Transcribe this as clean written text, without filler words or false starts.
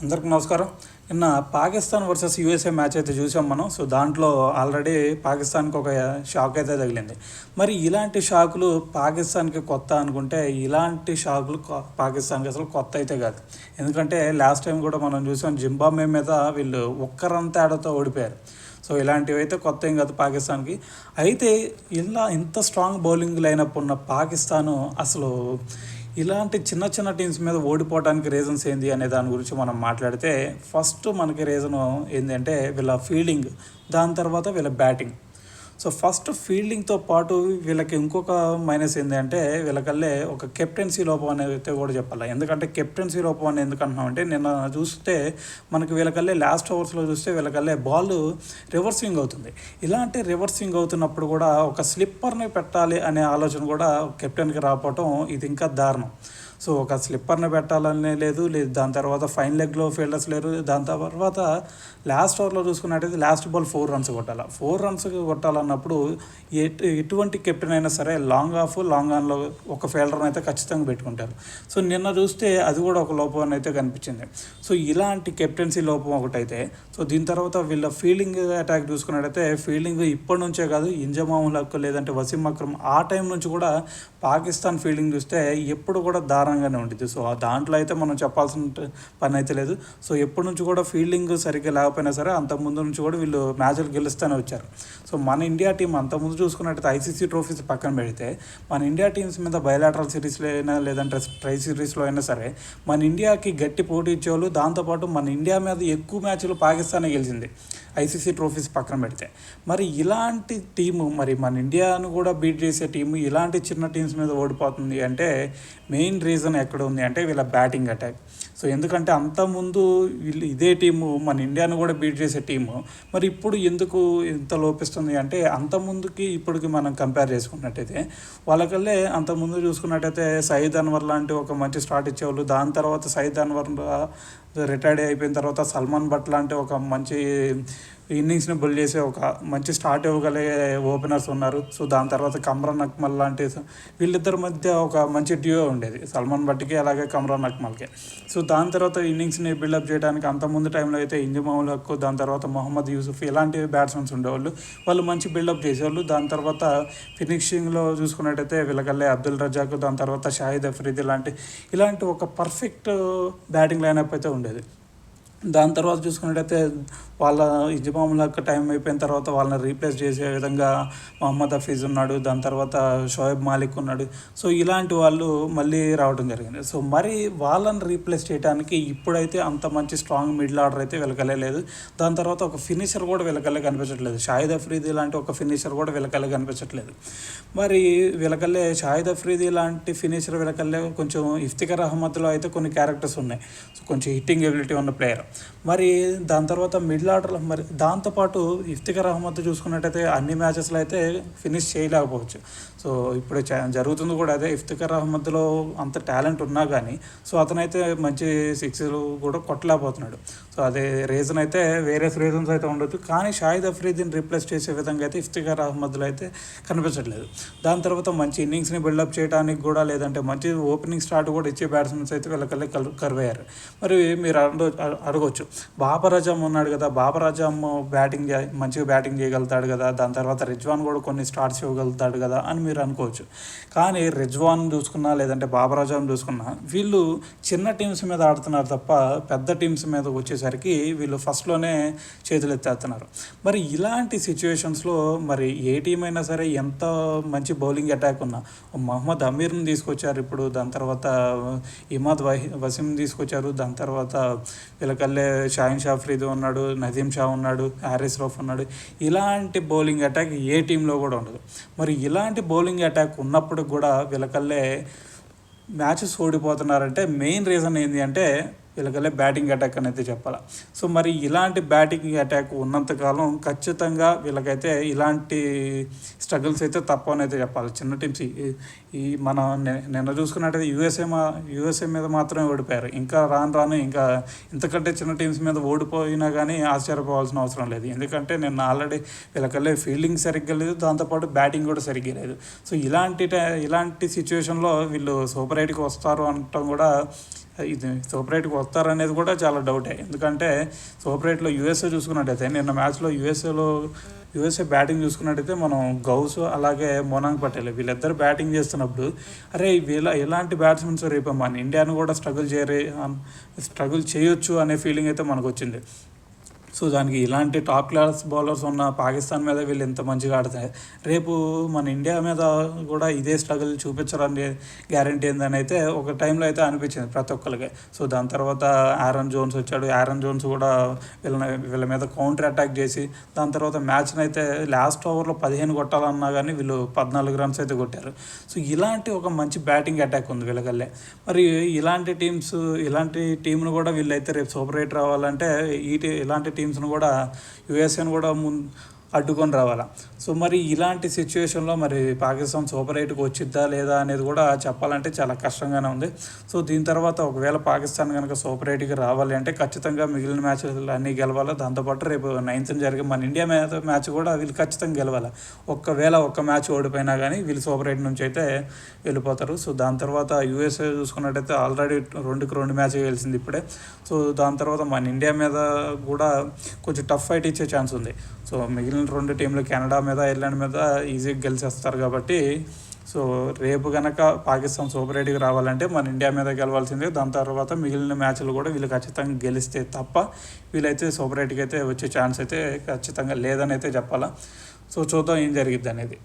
అందరికి నమస్కారం. నిన్న పాకిస్తాన్ వర్సెస్ యూఎస్ఏ మ్యాచ్ అయితే చూసాం మనం. సో దాంట్లో ఆల్రెడీ పాకిస్తాన్కి ఒక షాక్ అయితే తగిలింది. మరి ఇలాంటి షాకులు పాకిస్తాన్కి కొత్త అనుకుంటే ఇలాంటి షాకులు పాకిస్తాన్కి అసలు కొత్త అయితే కాదు. ఎందుకంటే లాస్ట్ టైం కూడా మనం చూసాం, జింబాబ్వే మీద వీళ్ళు ఒక్క రన్ తేడాతో ఓడిపోయారు. సో ఇలాంటివి అయితే కొత్త ఏం కాదు పాకిస్తాన్కి. అయితే ఇలా ఇంత స్ట్రాంగ్ బౌలింగ్ లైనప్ ఉన్న పాకిస్తాను అసలు ఇలాంటి చిన్న చిన్న టీమ్స్ మీద ఓడిపోవడానికి రీజన్స్ ఏంది అనే దాని గురించి మనం మాట్లాడితే, ఫస్ట్ మనకి రీజను ఏంటంటే వీళ్ళ ఫీల్డింగ్, దాని తర్వాత వీళ్ళ బ్యాటింగ్. సో ఫస్ట్ ఫీల్డింగ్తో పాటు వీళ్ళకి ఇంకొక మైనస్ ఏంటంటే వీళ్ళకల్లే ఒక కెప్టెన్సీ లోపం అనేది అయితే కూడా చెప్పాలి. ఎందుకంటే కెప్టెన్సీ లోపం అని ఎందుకు అంటున్నామంటే, నిన్న చూస్తే మనకి వీళ్ళకల్లే లాస్ట్ ఓవర్స్లో చూస్తే వీళ్ళకల్లే బాల్ రివర్స్ స్వింగ్ అవుతుంది. ఇలాంటి రివర్స్ స్వింగ్ అవుతున్నప్పుడు కూడా ఒక స్లిప్పర్ని పెట్టాలి అనే ఆలోచన కూడా కెప్టెన్కి రాకపోవటం ఇది ఇంకా దారుణం. సో ఒక స్లిప్పర్ని పెట్టాలనే లేదు, దాని తర్వాత ఫైన్ లెగ్లో ఫీల్డర్స్ లేరు. దాని తర్వాత లాస్ట్ ఓవర్లో చూసుకున్నట్టయితే లాస్ట్ బాల్ 4 రన్స్ కొట్టాలి. 4 రన్స్ కొట్టాలన్నప్పుడు ఎటువంటి కెప్టెన్ అయినా సరే లాంగ్ ఆన్లో ఒక ఫీల్డర్ని అయితే ఖచ్చితంగా పెట్టుకుంటారు. సో నిన్న చూస్తే అది కూడా ఒక లోపం అయితే కనిపించింది. సో ఇలాంటి కెప్టెన్సీ లోపం ఒకటైతే, సో దీని తర్వాత వీళ్ళ ఫీల్డింగ్ అటాక్ చూసుకున్నట్టయితే ఫీల్డింగ్ ఇప్పటి నుంచే కాదు, ఇంజమాముల్ హక్ లేదంటే వసీం అక్రమ్ ఆ టైం నుంచి కూడా పాకిస్తాన్ ఫీల్డింగ్ చూస్తే ఎప్పుడు కూడా దారుణంగానే ఉంటుంది. సో దాంట్లో అయితే మనం చెప్పాల్సిన పని అయితే లేదు. సో ఎప్పటి నుంచి కూడా ఫీల్డింగ్ సరిగ్గా లేకపోయినా సరే అంతకుముందు నుంచి కూడా వీళ్ళు మ్యాచ్లు గెలుస్తూనే వచ్చారు. సో మన ఇండియా టీం అంతకుముందు చూసుకున్నట్టయితే ఐసీసీ ట్రోఫీస్ పక్కన పెడితే మన ఇండియా టీమ్స్ మీద బయలాటరల్ సిరీస్లో అయినా లేదంటే ట్రై సిరీస్లో అయినా సరే మన ఇండియాకి గట్టి పోటీ ఇచ్చేవాళ్ళు. దాంతోపాటు మన ఇండియా మీద ఎక్కువ మ్యాచ్లు పాకిస్తానే గెలిచింది ఐసీసీ ట్రోఫీస్ పక్కన పెడితే. మరి ఇలాంటి టీము, మరి మన ఇండియాను కూడా బీట్ చేసే టీము ఇలాంటి చిన్న టీమ్స్ మీద ఓడిపోతుంది అంటే మెయిన్ రీజన్ ఎక్కడ ఉంది అంటే వీళ్ళ బ్యాటింగ్ అటాక్. సో ఎందుకంటే అంతకుముందు వీళ్ళు ఇదే టీము మన ఇండియాను కూడా బీట్ చేసే టీము, మరి ఇప్పుడు ఎందుకు ఇంత లోపిస్తుంది అంటే అంతకుముందుకి ఇప్పటికి మనం కంపేర్ చేసుకున్నట్టయితే వాళ్ళకల్లే అంతకుముందు చూసుకున్నట్టయితే సయీద్ అన్వర్ లాంటి ఒక మంచి స్టార్ట్ ఇచ్చేవాళ్ళు. దాని తర్వాత సయీద్ అన్వర్ రిటైర్డ్ అయిపోయిన తర్వాత సల్మాన్ బట్ లాంటి ఒక మంచి ఇన్నింగ్స్ని బౌల్ చేసే ఒక మంచి స్టార్ట్ ఇవ్వగలిగే ఓపెనర్స్ ఉన్నారు. సో దాని తర్వాత కమ్రాన్ అక్మల్ లాంటి వీళ్ళిద్దరి మధ్య ఒక మంచి డ్యూయో ఉండేది, సల్మాన్ బట్కి అలాగే కమ్రాన్ అక్మల్కి. సో దాని తర్వాత ఇన్నింగ్స్ని బిల్డప్ చేయడానికి అంతకుముందు టైంలో అయితే ఇంజమాముల్ హక్, దాని తర్వాత మొహమ్మద్ యూసుఫ్ ఇలాంటి బ్యాట్స్మెన్స్ ఉండేవాళ్ళు. వాళ్ళు మంచి బిల్డప్ చేసేవాళ్ళు. దాని తర్వాత ఫినిషింగ్లో చూసుకున్నట్టయితే వీళ్ళకల్లే అబ్దుల్ రజాక్, దాని తర్వాత షాహిద్ అఫ్రీది ఇలాంటి ఒక పర్ఫెక్ట్ బ్యాటింగ్ లైనప్ అయితే ఉండేది. దాని తర్వాత చూసుకున్నట్టయితే వాళ్ళ ఇంజమాముల్ హక్ టైం అయిపోయిన తర్వాత వాళ్ళని రీప్లేస్ చేసే విధంగా మహమ్మద్ హఫీజ్ ఉన్నాడు, దాని తర్వాత షోయబ్ మాలిక్ ఉన్నాడు. సో ఇలాంటి వాళ్ళు మళ్ళీ రావడం జరిగింది. సో మరి వాళ్ళని రీప్లేస్ చేయడానికి ఇప్పుడైతే అంత మంచి స్ట్రాంగ్ మిడిల్ ఆర్డర్ అయితే వెలకలేదు. దాని తర్వాత ఒక ఫినిషర్ కూడా వెలకల్లే కనిపించట్లేదు. షాహిద్ అఫ్రీది లాంటి ఒక ఫినిషర్ కూడా వెలకల్లే కనిపించట్లేదు. మరి వెలకల్లే షాహిద్ అఫ్రీది లాంటి ఫినిషర్ వెలకల్లే కొంచెం ఇఫ్తిఖర్ అహ్మద్లో అయితే కొన్ని క్యారెక్టర్స్ ఉన్నాయి. సో కొంచెం హిట్టింగ్ ఎబిలిటీ ఉన్న ప్లేయర్. మరి దాని తర్వాత మిడిల్ ఆర్డర్లో మరి దాంతోపాటు ఇఫ్తిఖర్ అహ్మద్ చూసుకున్నట్టయితే అన్ని మ్యాచెస్లో అయితే ఫినిష్ చేయలేకపోవచ్చు. సో ఇప్పుడు జరుగుతుంది కూడా అదే. ఇఫ్తిఖర్ అహ్మద్లో అంత టాలెంట్ ఉన్నా కానీ సో అతనైతే మంచి సిక్స్లు కూడా కొట్టలేకపోతున్నాడు. సో అదే రీజన్ అయితే వేరే రీజన్స్ అయితే ఉండొచ్చు, కానీ షాహిద్ అఫ్రీదీని రీప్లేస్ చేసే విధంగా అయితే ఇఫ్తిఖర్ అహ్మద్లో అయితే కనిపించట్లేదు. దాని తర్వాత మంచి ఇన్నింగ్స్ని బిల్డప్ చేయడానికి కూడా లేదంటే మంచి ఓపెనింగ్ స్టార్ట్ కూడా ఇచ్చే బ్యాట్స్మెన్స్ అయితే వీళ్ళకల్లే కరువయ్యారు. మరి మీరు అడగవచ్చు, బాబర్ అజమ్ ఉన్నాడు కదా, బాబర్ అజమ్ మంచిగా బ్యాటింగ్ చేయగలుగుతాడు కదా, దాని తర్వాత రిజ్వాన్ కూడా కొన్ని స్టార్ట్స్ ఇవ్వగలుగుతాడు కదా అని మీరు అనుకోవచ్చు. కానీ రిజ్వాన్ చూసుకున్నా లేదంటే బాబర్ అజమ్ చూసుకున్నా వీళ్ళు చిన్న టీమ్స్ మీద ఆడుతున్నారు తప్ప పెద్ద టీమ్స్ మీద వచ్చేసరికి వీళ్ళు ఫస్ట్లోనే చేతులు ఎత్తేస్తున్నారు. మరి ఇలాంటి సిచ్యువేషన్స్లో మరి ఏ టీం అయినా సరే ఎంత మంచి బౌలింగ్ అటాక్ ఉన్నా, మహమ్మద్ అమీర్ని తీసుకొచ్చారు ఇప్పుడు, దాని తర్వాత ఇమాద్ వసీం తీసుకొచ్చారు, దాని తర్వాత వీళ్ళకల్లే షాహిన్ షా అఫ్రీది ఉన్నాడు, నదీం షా ఉన్నాడు, హారిస్ రౌఫ్ ఉన్నాడు. ఇలాంటి బౌలింగ్ అటాక్ ఏ టీంలో కూడా ఉండదు. మరి ఇలాంటి బౌలింగ్ అటాక్ ఉన్నప్పుడు కూడా వీళ్ళకల్లే మ్యాచెస్ ఓడిపోతున్నారంటే మెయిన్ రీజన్ ఏంటి అంటే వీళ్ళకల్లే బ్యాటింగ్ అటాక్ అనేది చెప్పాలి. సో మరి ఇలాంటి బ్యాటింగ్ అటాక్ ఉన్నంతకాలం ఖచ్చితంగా వీళ్ళకైతే ఇలాంటి స్ట్రగుల్స్ అయితే తప్పని అయితే చెప్పాలి. చిన్న టీమ్స్ ఈ మనం నిన్న చూసుకున్నట్టయితే యూఎస్ఏ మీద మాత్రమే ఓడిపోయారు. ఇంకా రాను ఇంకా ఇంతకంటే చిన్న టీమ్స్ మీద ఓడిపోయినా కానీ ఆశ్చర్యపోవాల్సిన అవసరం లేదు. ఎందుకంటే నిన్న ఆల్రెడీ వీళ్ళకల్లే ఫీల్డింగ్ సరిగ్గా లేదు, దాంతోపాటు బ్యాటింగ్ కూడా సరిగ్గా లేదు. సో ఇలాంటి సిచ్యువేషన్లో వీళ్ళు సూపర్ 8కి వస్తారు అనటం కూడా ఇది సూపర్ ఎయిట్కి వస్తారనేది కూడా చాలా డౌటే. ఎందుకంటే సూపర్ ఎయిట్లో యూఎస్ఏ చూసుకున్నట్టయితే నిన్న మ్యాచ్లో యూఎస్ఏ బ్యాటింగ్ చూసుకున్నట్టయితే మనం గౌస్ అలాగే మొనాంగ్ పటేల్ వీళ్ళిద్దరు బ్యాటింగ్ చేస్తున్నప్పుడు అరే ఎలాంటి బ్యాట్స్మెన్స్ రేపు మన ఇండియాను కూడా స్ట్రగుల్ చేయొచ్చు అనే ఫీలింగ్ అయితే మనకు వచ్చింది. సో దానికి ఇలాంటి టాప్ క్లాస్ బౌలర్స్ ఉన్న పాకిస్తాన్ మీద వీళ్ళు ఎంత మంచిగా ఆడతాయి, రేపు మన ఇండియా మీద కూడా ఇదే స్ట్రగుల్ చూపించరని గ్యారంటీ ఏందని అయితే ఒక టైంలో అయితే అనిపించింది ప్రతి ఒక్కరికి. సో దాని తర్వాత ఆరన్ జోన్స్ వచ్చాడు. ఆరన్ జోన్స్ కూడా వీళ్ళ మీద కౌంటర్ అటాక్ చేసి దాని తర్వాత మ్యాచ్ని అయితే లాస్ట్ ఓవర్లో 15 కొట్టాలన్నా కానీ వీళ్ళు 14 రన్స్ అయితే కొట్టారు. సో ఇలాంటి ఒక మంచి బ్యాటింగ్ అటాక్ ఉంది వీళ్ళకల్లే. మరి ఇలాంటి టీంను కూడా వీళ్ళైతే రేపు సూపర్ ఎయిట్ రావాలంటే ఇలాంటి టీమ్స్ను కూడా యూఎస్ఏను కూడా అడ్డుకొని రావాలా. సో మరి ఇలాంటి సిచ్యువేషన్లో మరి పాకిస్తాన్ సూపర్ ఎయిట్కి వచ్చిద్దా లేదా అనేది కూడా చెప్పాలంటే చాలా కష్టంగానే ఉంది. సో దీని తర్వాత ఒకవేళ పాకిస్తాన్ కనుక సూపర్ ఎయిట్కి రావాలి అంటే ఖచ్చితంగా మిగిలిన మ్యాచ్లు అన్నీ గెలవాలి. దాంతోపాటు రేపు 9th జరిగే మన ఇండియా మ్యాచ్ కూడా వీళ్ళు ఖచ్చితంగా గెలవాలి. ఒక్క మ్యాచ్ ఓడిపోయినా కానీ వీళ్ళు సూపర్ ఎయిట్ నుంచి అయితే వెళ్ళిపోతారు. సో దాని తర్వాత యూఎస్ఏ చూసుకున్నట్టయితే ఆల్రెడీ 2 మ్యాచ్ గెలిచింది ఇప్పుడే. సో దాని తర్వాత మన ఇండియా మీద కూడా కొంచెం టఫ్ ఫైట్ ఇచ్చే ఛాన్స్ ఉంది. సో మిగిలిన 2 టీంలు కెనడా మీద, ఐర్లాండ్ మీద ఈజీగా గెలిచేస్తారు కాబట్టి సో రేపు కనుక పాకిస్తాన్ సూపర్ ఎయిట్కి రావాలంటే మన ఇండియా మీద గెలవాల్సిందే. దాని తర్వాత మిగిలిన మ్యాచ్లు కూడా వీళ్ళు ఖచ్చితంగా గెలిస్తే తప్ప వీళ్ళైతే సూపర్ ఎయిట్కి అయితే వచ్చే ఛాన్స్ అయితే ఖచ్చితంగా లేదని అయితే చెప్పాలా. సో చూద్దాం ఏం జరిగిద్ది అనేది.